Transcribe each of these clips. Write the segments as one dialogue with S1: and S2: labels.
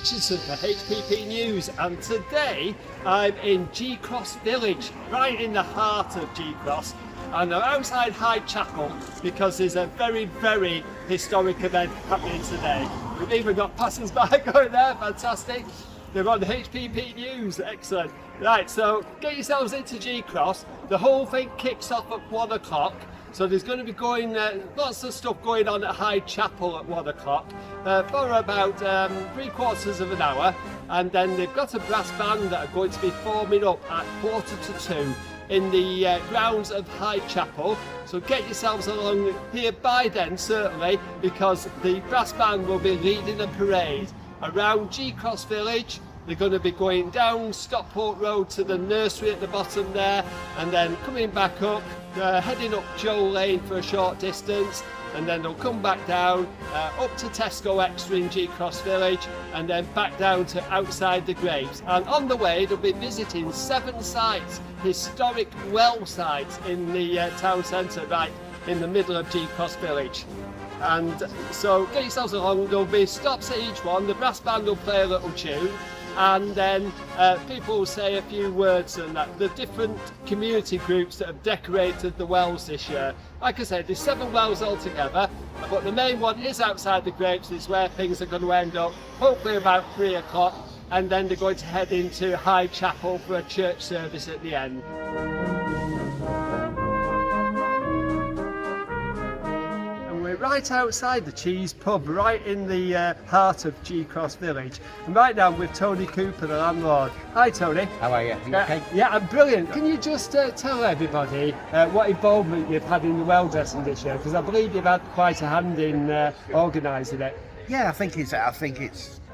S1: Richardson for HPP News, and today I'm in G-Cross Village, right in the heart of G-Cross, and I'm outside Hyde Chapel because there's a very, very historic event happening today. We've even got passers-by going there, fantastic. They're on the HPP News, excellent. Right, so get yourselves into G-Cross. The whole thing kicks off at 1 o'clock. So there's going to be lots of stuff going on at Hyde Chapel at 1 o'clock for about 3/4 of an hour, and then they've got a brass band that are going to be forming up at 1:45 in the grounds of Hyde Chapel. So get yourselves along here by then, certainly, because the brass band will be leading a parade around G-Cross Village. They're going to be going down Stockport Road to the nursery at the bottom there, and then coming back up, heading up Joe Lane for a short distance, and then they'll come back down up to Tesco Extra in G-Cross Village, and then back down to outside the graves. And on the way they'll be visiting 7 sites, historic well sites in the town centre, right in the middle of G-Cross Village. And so get yourselves along. There'll be stops at each one. The brass band will play a little tune, and then people will say a few words, and that the different community groups that have decorated the wells this year. Like I said, there's 7 wells altogether, but the main one is outside the grapes. Is where things are going to end up, hopefully about 3 o'clock, and then they're going to head into Hyde Chapel for a church service at the end. Right outside the Cheese pub, right in the heart of G-Cross Village, and right now with Tony Cooper, the landlord. Hi Tony.
S2: How are you? Are you okay?
S1: Yeah, I'm brilliant. Can you just tell everybody what involvement you've had in the well dressing this year? Because I believe you've had quite a hand in organising it.
S2: Yeah, I think it's.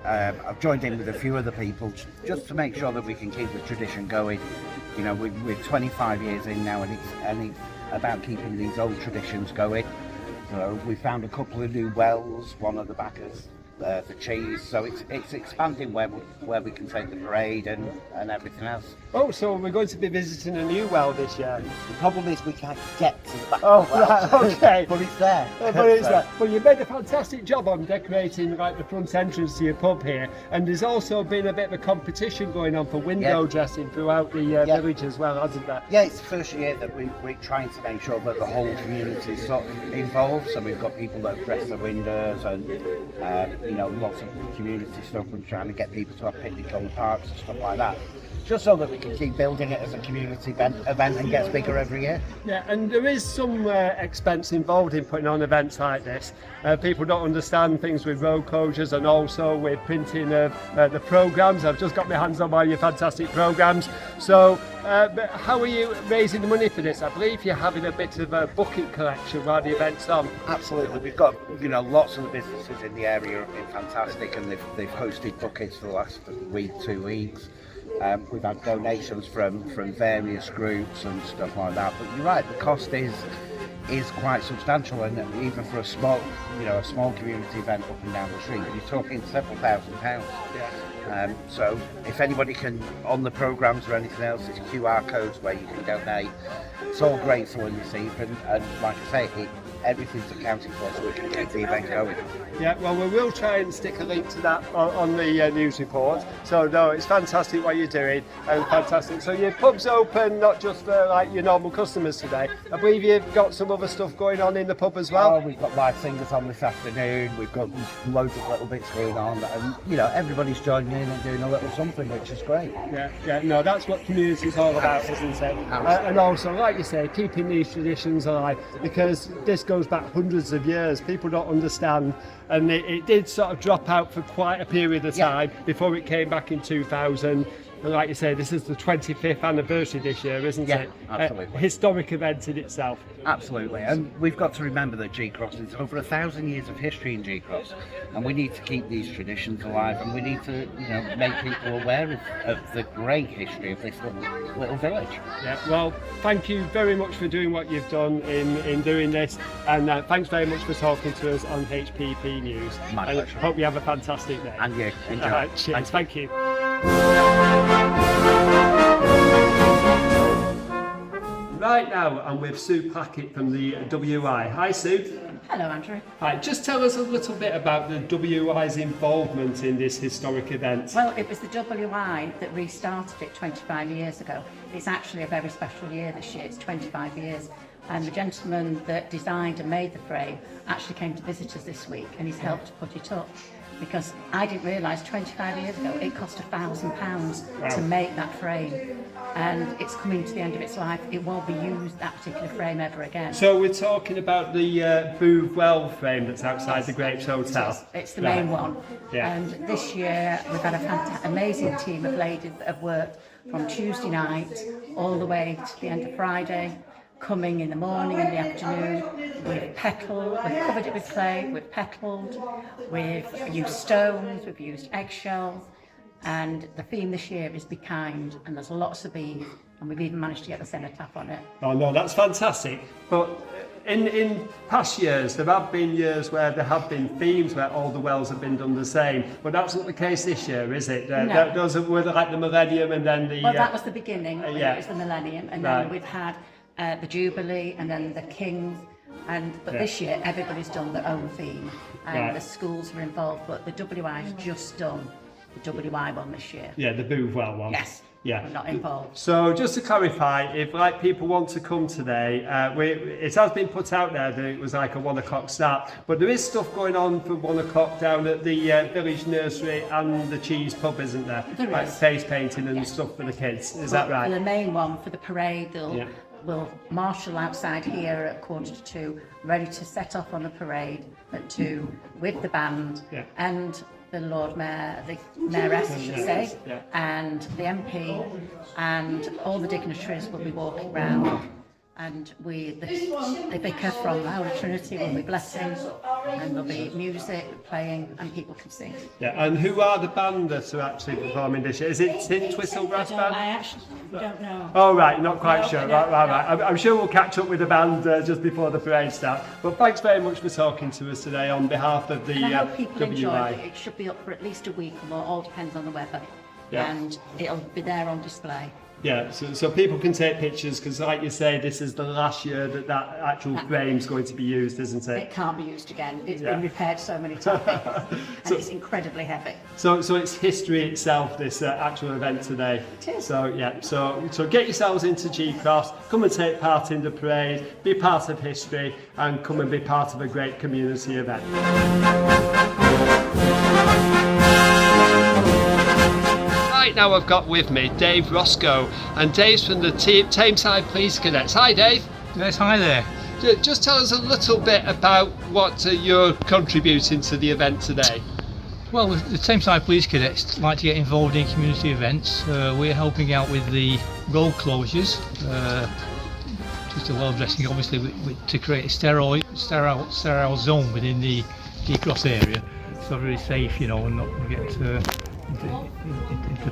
S2: I've joined in with a few other people just to make sure that we can keep the tradition going. You know, we're 25 years in now, and it's about keeping these old traditions going. So we found a couple of new wells, one at the back of the Cheese, so it's expanding where we can take the parade and everything else.
S1: Oh, so we're going to be visiting a new well this year.
S2: The problem is we can't get to the back
S1: of
S2: the well.
S1: Right, okay.
S2: But it's there.
S1: Well, you made a fantastic job on decorating like the front entrance to your pub here, and there's also been a bit of a competition going on for window dressing throughout the village as well, hasn't there?
S2: Yeah, it's the first year that we're trying to make sure that the whole community is sort of involved. So we've got people that dress the windows, and lots of community stuff. We're trying to get people to have picnic on the parks and stuff like that, just so that we can keep building it as a community event and gets bigger every year.
S1: Yeah, and there is some expense involved in putting on events like this. People don't understand things with road closures, and also with printing of the programmes. I've just got my hands on one of your fantastic programmes. So but how are you raising the money for this? I believe you're having a bit of a bucket collection while the event's on.
S2: Absolutely, we've got lots of the businesses in the area have been fantastic, and they've hosted buckets for the last week, 2 weeks. We've had donations from various groups and stuff like that. But you're right, the cost is quite substantial, and even for a small community event up and down the street, you're talking several £1,000s. Yeah. So if anybody can, on the programmes or anything else, there's QR codes where you can donate. It's all grateful in this evening, and like I say, everything's accounted for, so we can keep the event going.
S1: Yeah, well, we will try and stick a link to that on the news report. So no, it's fantastic what you're doing, and fantastic. So your pub's open not just for like your normal customers today. I believe you've got some other stuff going on in the pub as well.
S2: Oh, we've got live singers on this afternoon. We've got loads of little bits going on, and everybody's joining in and doing a little something, which is great.
S1: Yeah. No, that's what community is all about, isn't it? And also, like you say, keeping these traditions alive, because this goes back hundreds of years. People don't understand, and it did sort of drop out for quite a period of time before it came back in 2000. And like you say, this is the 25th anniversary this year, isn't it?
S2: Absolutely.
S1: A historic event in itself.
S2: Absolutely, and we've got to remember that G-Cross is over 1,000 years of history in G-Cross, and we need to keep these traditions alive, and we need to make people aware of the great history of this little village.
S1: Yeah, well, thank you very much for doing what you've done in doing this, and thanks very much for talking to us on HPP News.
S2: My pleasure.
S1: Hope you have a fantastic day.
S2: And you, enjoy.
S1: All right, cheers. Thank you. right now I'm with Sue Packett from the WI. Hi Sue.
S3: Hello Andrew.
S1: Hi, just tell us a little bit about the WI's involvement in this historic event.
S3: Well, it was the WI that restarted it 25 years ago. It's actually a very special year this year, it's 25 years. And the gentleman that designed and made the frame actually came to visit us this week, and he's helped to put it up. Because I didn't realise 25 years ago it cost £1,000 to make that frame, and it's coming to the end of its life. It won't be used, that particular frame, ever again.
S1: So we're talking about the Booth Well frame that's outside the Grapes Hotel.
S3: It's the main one.
S1: Yeah.
S3: And this year we've had a amazing team of ladies that have worked from Tuesday night all the way to the end of Friday, coming in the morning and the afternoon. We've petalled, we've covered it with clay, we've petalled, we've used stones, we've used eggshells, and the theme this year is Be Kind, and there's lots of bees, and we've even managed to get the cenotaph on it.
S1: Oh no, that's fantastic. But in past years, there have been years where there have been themes where all the wells have been done the same, but that's not the case this year, is it?
S3: No.
S1: Those were like the Millennium and then the...
S3: Well, that was the beginning,
S1: yeah.
S3: it was the Millennium, and
S1: Right.
S3: then we've had the Jubilee, and then the Kings, but this year everybody's done their own theme, and
S1: Right.
S3: the schools are involved, but the WI's just done the WI one this year.
S1: Yeah, the Booth Well one.
S3: Yes,
S1: Yeah.
S3: we're not involved.
S1: So just to clarify, if like people want to come today, it has been put out there that it was like a 1 o'clock start, but there is stuff going on for 1 o'clock down at the village nursery and the cheese pub, isn't there?
S3: There
S1: like
S3: is.
S1: face painting and stuff for the kids. Is that right?
S3: For the main one, for the parade,
S1: Yeah.
S3: we'll marshal outside here at 1:45, ready to set off on the parade at 2 with the band,
S1: Yeah.
S3: and the Lord Mayor, the Mayoress, I should say,
S1: Yeah.
S3: and the MP, and all the dignitaries will be walking round, and the vicar from Holy Trinity will be blessing, and there'll be music playing, and people can sing.
S1: Yeah, and who are the band that are actually performing this year? Is it Tin Twistle Brass Band?
S3: I actually don't know.
S1: Oh right, not quite
S3: No,
S1: sure.
S3: no,
S1: Right. I'm sure we'll catch up with the band just before the parade starts. But thanks very much for talking to us today on behalf of the
S3: And I hope people enjoy
S1: WI.
S3: it. It should be up for at least a week or more, all depends on the weather.
S1: Yeah.
S3: And it'll be there on display.
S1: Yeah, so people can take pictures because, like you say, this is the last year that actual frame's going to be used, isn't it?
S3: It can't be used again. It's
S1: Yeah.
S3: been repaired so many times, and it's incredibly heavy.
S1: So it's history itself, this actual event today.
S3: It is.
S1: So yeah, so get yourselves into G-Cross, come and take part in the parade, be part of history, and come and be part of a great community event. Right now I've got with me Dave Roscoe, and Dave's from the Tameside Police Cadets. Hi Dave.
S4: Yes, hi there.
S1: Just tell us a little bit about what you're contributing to the event today.
S4: Well, the Tameside Police Cadets like to get involved in community events. We're helping out with the road closures, just a well dressing, obviously, to create a sterile zone within the G-Cross area, so very safe, you know, and not get into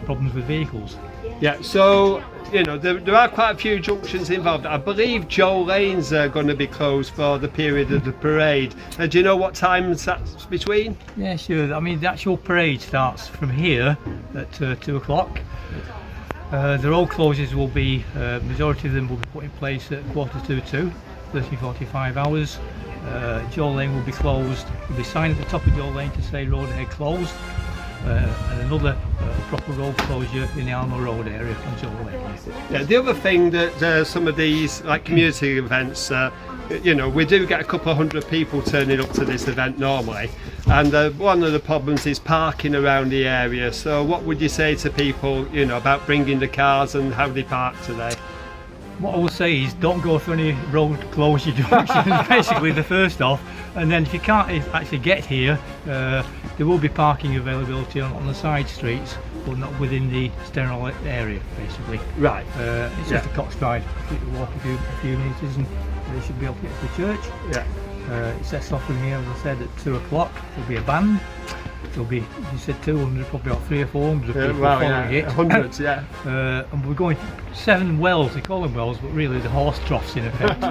S4: problems with vehicles.
S1: Yeah, so you know there are quite a few junctions involved. I believe Joe Lane's going to be closed for the period of the parade. Do you know what times that's between?
S4: Yeah, sure. I mean, the actual parade starts from here at 2 o'clock. The road closures will be, majority of them will be put in place at 1:45, 30-45 hours. Joe Lane will be closed. There'll be a sign at the top of Joe Lane to say road ahead closed. And another proper road closure in the Alma Road area on Joe Lane.
S1: Yeah, the other thing that some of these like community events, you know, we do get a couple of hundred people turning up to this event normally, and one of the problems is parking around the area. So what would you say to people, you know, about bringing the cars and how they park today?
S4: What I would say is don't go through any road closure junctions, basically the first off, and then if you can't actually get here, there will be parking availability on the side streets, but not within the sterile area, basically.
S1: Right.
S4: It's just a cock stride. You walk a few metres and they should be able to get to the church.
S1: Yeah.
S4: It sets off from here, as I said, at 2 o'clock. There'll be a band. There'll be, you said 200, probably about 300 or 400 people following it.
S1: Hundreds, yeah.
S4: And we're going 7 wells, they call them wells, but really the horse troughs in effect.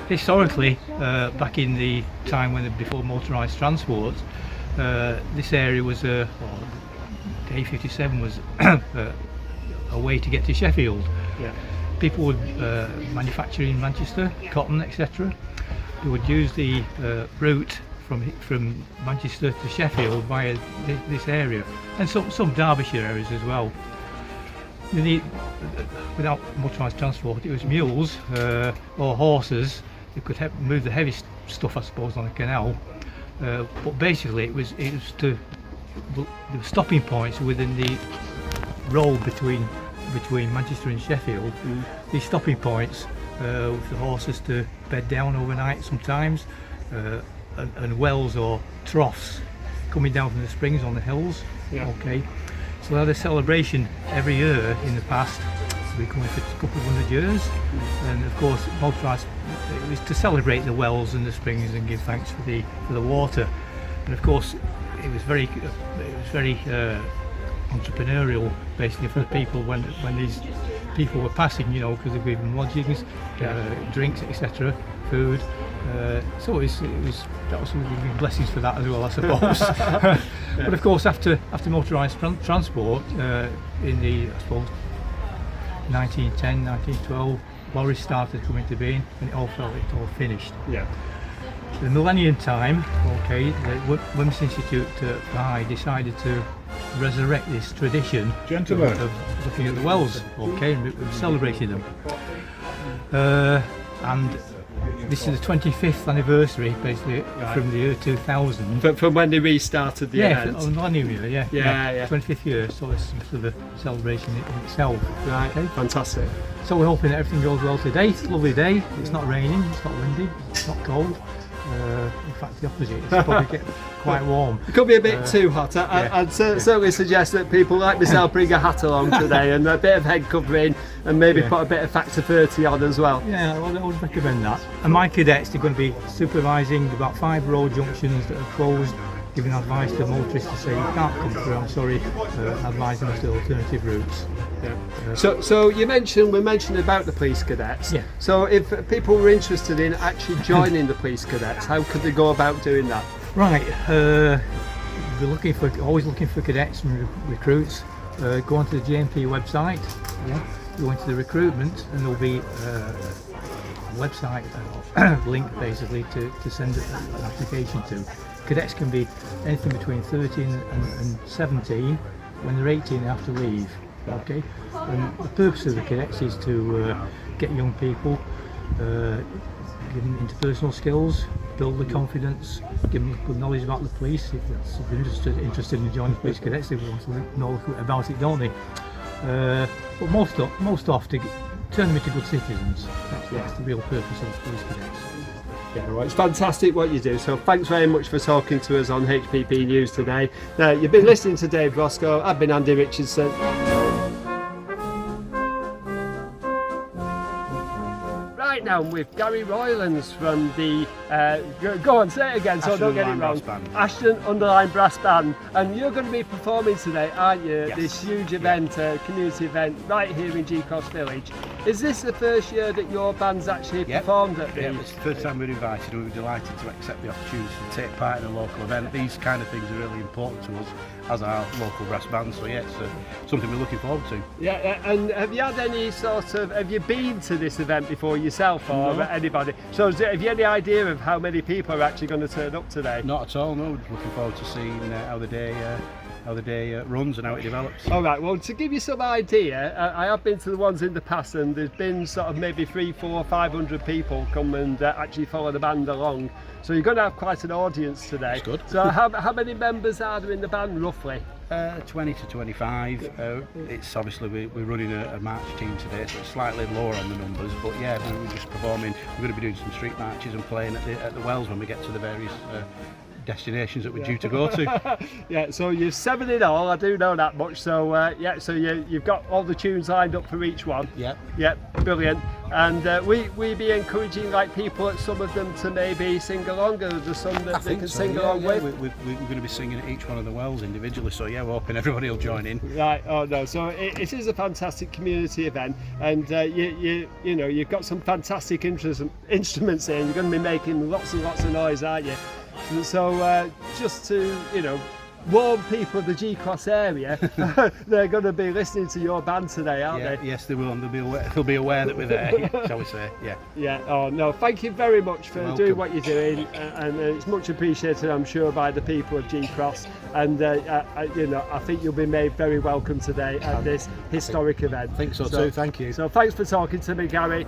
S4: Historically, back in the time before motorised transport, this area was, the A57 was a way to get to Sheffield.
S1: Yeah.
S4: people would manufacture in Manchester, cotton, etc. They would use the route from Manchester to Sheffield via this area, and some Derbyshire areas as well. You need, without motorised transport, it was mules or horses that could move the heavy stuff, I suppose, on the canal. But basically, it was to the stopping points within the road between Manchester and Sheffield. These stopping points with the horses to bed down overnight sometimes, and wells or troughs coming down from the springs on the hills. Okay, so they had a celebration every year in the past. We've been coming for a couple of 100 years, and of course motorised, it was to celebrate the wells and the springs and give thanks for the water. And of course it was very entrepreneurial basically for the people when these people were passing, you know, because they gave them lodgings, drinks, etc., food. So it was that was some blessings for that as well, I suppose. But of course, after motorised transport in the, I suppose, 1910, 1912, lorries started coming to being, and it all finished.
S1: Yeah.
S4: The millennium time, okay, the Women's Institute I decided to resurrect this tradition of looking at the wells, okay, and celebrating them. And this is the 25th anniversary, basically, from the year 2000.
S1: From when they restarted the event?
S4: Yeah, millennium year, yeah. 25th year, so it's sort of a celebration in itself.
S1: Right,
S4: okay.
S1: Fantastic.
S4: So we're hoping that everything goes well today. It's a lovely day, it's not raining, it's not windy, it's not cold. In fact, the opposite, it's probably get quite warm.
S1: It could be a bit too hot. I'd certainly suggest that people like myself bring a hat along today and a bit of head covering, and maybe put a bit of Factor 30 on as well.
S4: Yeah, I would recommend that. And my cadets are going to be supervising about 5 road junctions that are closed, giving advice to motorists to say you can't come through, I'm sorry, advising us to alternative routes.
S1: So we mentioned about the police cadets. Yeah. So if people were interested in actually joining the police cadets, how could they go about doing that?
S4: Right, they're always looking for cadets and recruits. Go onto the JMP website. Yeah. Go into the recruitment, and there'll be a website link basically to send an application to. Cadets can be anything between 13 and 17. When they're 18, they have to leave. Okay, and the purpose of the cadets is to get young people, give them interpersonal skills, build their confidence, give them good knowledge about the police. If they're interested in joining the police cadets, they want to know about it, don't they? But most often, turn them into good citizens. That's the real purpose of police cadets.
S1: Yeah, right. It's fantastic what you do, so thanks very much for talking to us on HPP News today. Now, you've been listening to Dave Roscoe, I've been Andy Richardson. Right now I'm with Gary Roylands from the, go on, say it again so I don't get it wrong. Ashton Underline Brass Band, and you're going to be performing today, aren't you? Yes. This huge event, community event, right here in G-Cross Village. Is this the first year that your band's actually performed at the...
S2: Yeah, it's the first time we're invited, and we're delighted to accept the opportunity to take part in a local event. These kind of things are really important to us as our local brass band, so yeah, it's something we're looking forward to.
S1: Yeah, and have you had any have you been to this event before yourself, or anybody? So have you any idea of how many people are actually going to turn up today?
S2: Not at all, no. We're looking forward to seeing how the day runs and how it develops.
S1: All right, well, to give you some idea, I have been to the ones in the past, and there's been sort of maybe 300, 400, 500 people come and actually follow the band along. So you're going to have quite an audience today.
S2: That's good.
S1: So how many members are there in the band roughly?
S2: 20 to 25. It's obviously we're running a march team today, so it's slightly lower on the numbers. But yeah, we're just performing. We're going to be doing some street marches and playing at the wells when we get to the various destinations that we're due to go to.
S1: Yeah, so you're 7 in all, I do know that much. So so you've got all the tunes lined up for each one. Yep, brilliant. And we be encouraging like people at some of them to maybe sing along, or there's some that they can sing along with.
S2: We're going to be singing at each one of the wells individually, so yeah, we're hoping everybody will join in.
S1: Right, oh no, so it is a fantastic community event, and you know, you've got some fantastic instruments in, you're going to be making lots and lots of noise, aren't you? So just to, you know, warm people of the G-Cross area, they're going to be listening to your band today, aren't they?
S5: Yes, they will. And they'll be aware that we're there, shall we say? Yeah.
S1: Yeah. Oh no, thank you very much for
S5: You're
S1: doing
S5: welcome.
S1: what you're doing, and it's much appreciated, I'm sure, by the people of G-Cross. And you know, I think you'll be made very welcome today at this historic event.
S5: I think so too. Thank you.
S1: So thanks for talking to me, Gary.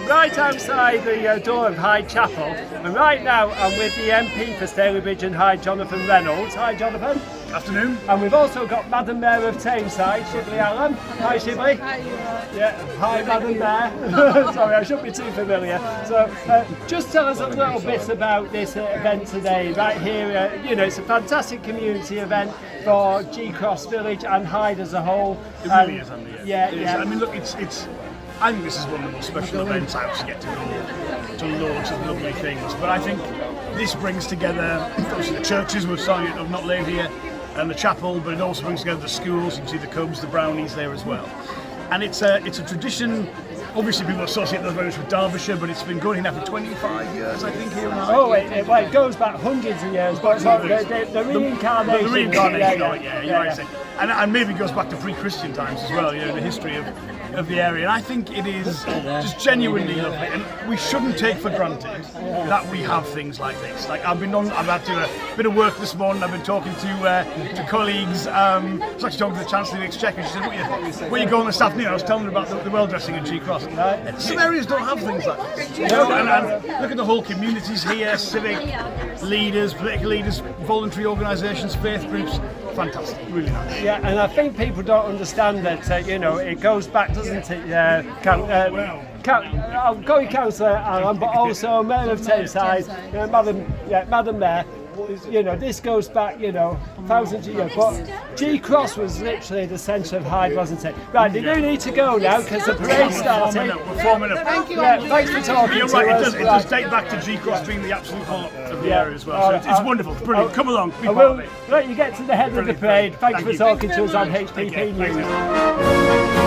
S1: Right outside the door of Hyde Chapel, and right now I'm with the MP for Stalybridge and Hyde, Jonathan Reynolds. Hi Jonathan.
S6: Afternoon.
S1: And we've also got Madam Mayor of Tameside, Shibley Alam. Hi Shibley.
S7: Hi,
S1: Yeah, hi Madam Mayor. Sorry, I shouldn't be too familiar. So just tell us a little bit about this event today. Right here, you know, it's a fantastic community event for G-Cross Village and Hyde as a whole.
S6: It really is, Andy.
S1: Yeah,
S6: It is.
S1: yeah.
S6: I mean, look, I think this is one of the most special events I also get to go to loads of lovely things. But I think this brings together, obviously the churches, we're sorry of not laid here, and the chapel, but it also brings together the schools. You can see the Cubs, the Brownies there as well. And it's a tradition. Obviously, people associate those very much with Derbyshire, but it's been going now for 25 years, I think, here in Hyde.
S1: Oh, it goes back hundreds of years, but the reincarnation.
S6: The reincarnation of it,
S1: yeah,
S6: you're right. And maybe it goes back to pre-Christian times as well, you know, the history of the area. And I think it is just genuinely lovely. And we shouldn't take for granted that we have things like this. Like I've had to do a bit of work this morning. I've been talking to colleagues. I was actually talking to the Chancellor of the Exchequer. She said, where you going this afternoon? I was telling her about the well dressing at G-Cross. Some areas don't have things like this. You know, and look at the whole communities here, civic leaders, political leaders, voluntary organisations, faith groups. Fantastic, really nice.
S1: Yeah, and I think people don't understand that, you know, it goes back, doesn't it? Going Councillor Alan, but also Mayor of Tameside, Madam Mayor. You know, this goes back, you know, thousands of years. But G-Cross was literally the centre of Hyde, wasn't it? Right, you do need to go now because the parade started.
S6: We're forming up.
S7: Thank you.
S1: Yeah, thanks for talking
S6: You're
S1: to
S6: right,
S1: us.
S6: it does date back to G-Cross being the absolute heart of the area as well. So it's wonderful, it's brilliant. Come along, be
S1: I
S6: part
S1: will
S6: of it.
S1: let you get to the head of the parade. Thanks for
S6: you.
S1: talking to us on
S6: Take
S1: HPP
S6: care. Thanks,
S1: News.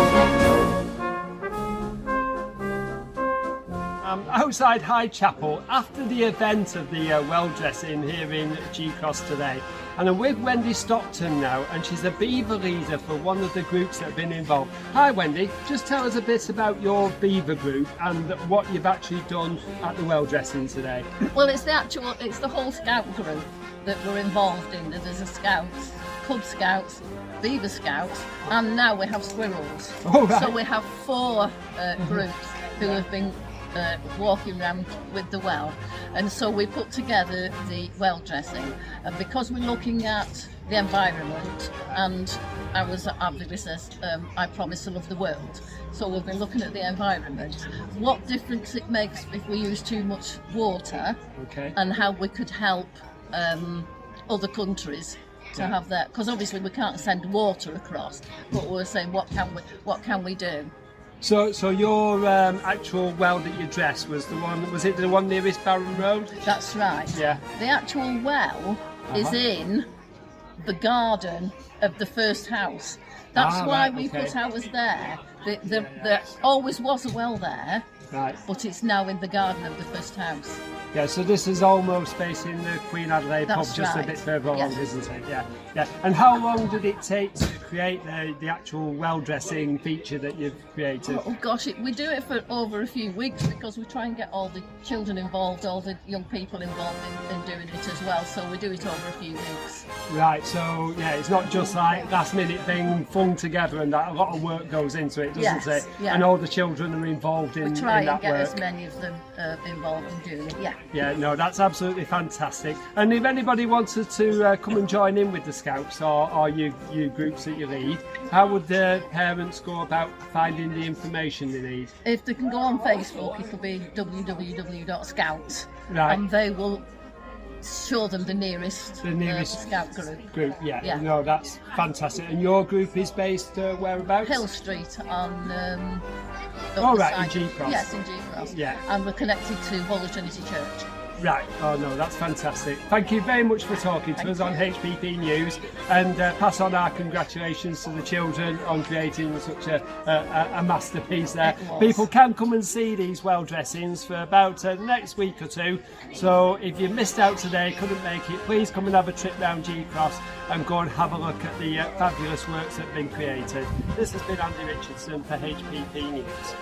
S1: Outside Hyde Chapel after the event of the well dressing here in G-Cross today, and I'm with Wendy Stockton now, and she's a beaver leader for one of the groups that have been involved. Hi Wendy, just tell us a bit about your beaver group and what you've actually done at the well dressing today.
S7: Well, it's the whole scout group that we're involved in. There's a Scouts, Cub Scouts, Beaver Scouts, and now we have Squirrels.
S1: Oh, right.
S7: So we have 4 groups who have been walking around with the well, and so we put together the well dressing, and because we're looking at the environment, and I was at I promise to love the world, so we've been looking at the environment, what difference it makes if we use too much water,
S1: Okay.
S7: and how we could help other countries to have that, because obviously we can't send water across, but we're saying what can we do.
S1: So your actual well that you dressed was it the one nearest Barron Road?
S7: That's right.
S1: Yeah.
S7: The actual well is in the garden of the first house. That's why
S1: right,
S7: we
S1: okay.
S7: put ours there. There always was a well there,
S1: Right.
S7: but it's now in the garden of the first house.
S1: Yeah, so this is almost facing the Queen Adelaide pub,
S7: That's
S1: just
S7: right.
S1: a bit further along,
S7: Yes.
S1: isn't it? Yeah, yeah. And how long did it take to create the actual well dressing feature that you've created?
S7: Oh gosh, we do it for over a few weeks because we try and get all the children involved, all the young people involved in doing it as well. So we do it over a few weeks.
S1: Right, so yeah, it's not just like last minute thing flung together, and that a lot of work goes into it, doesn't
S7: Yes,
S1: it?
S7: yeah.
S1: And all the children are involved in
S7: We try
S1: that
S7: and get
S1: work.
S7: as many of them involved in doing it. Yeah.
S1: Yeah, no, that's absolutely fantastic. And if anybody wanted to come and join in with the Scouts or you groups that you lead, how would the parents go about finding the information they need?
S7: If they can go on Facebook, it'll be www.scouts,
S1: Right.
S7: and they will show them the nearest scout group.
S1: Yeah, no, that's fantastic. And your group is based whereabouts?
S7: Hill Street on.
S1: Oh,
S7: up the
S1: right, in
S7: side.
S1: G-Cross.
S7: Yes, in G-Cross.
S1: Yeah.
S7: And we're connected to Holy Trinity Church.
S1: Right, oh no, that's fantastic. Thank you very much for talking to us on HPP News, and pass on our congratulations to the children on creating such a masterpiece there. People can come and see these well dressings for about the next week or two, so if you missed out today, couldn't make it, please come and have a trip round G-Cross and go and have a look at the fabulous works that have been created. This has been Andy Richardson for HPP News.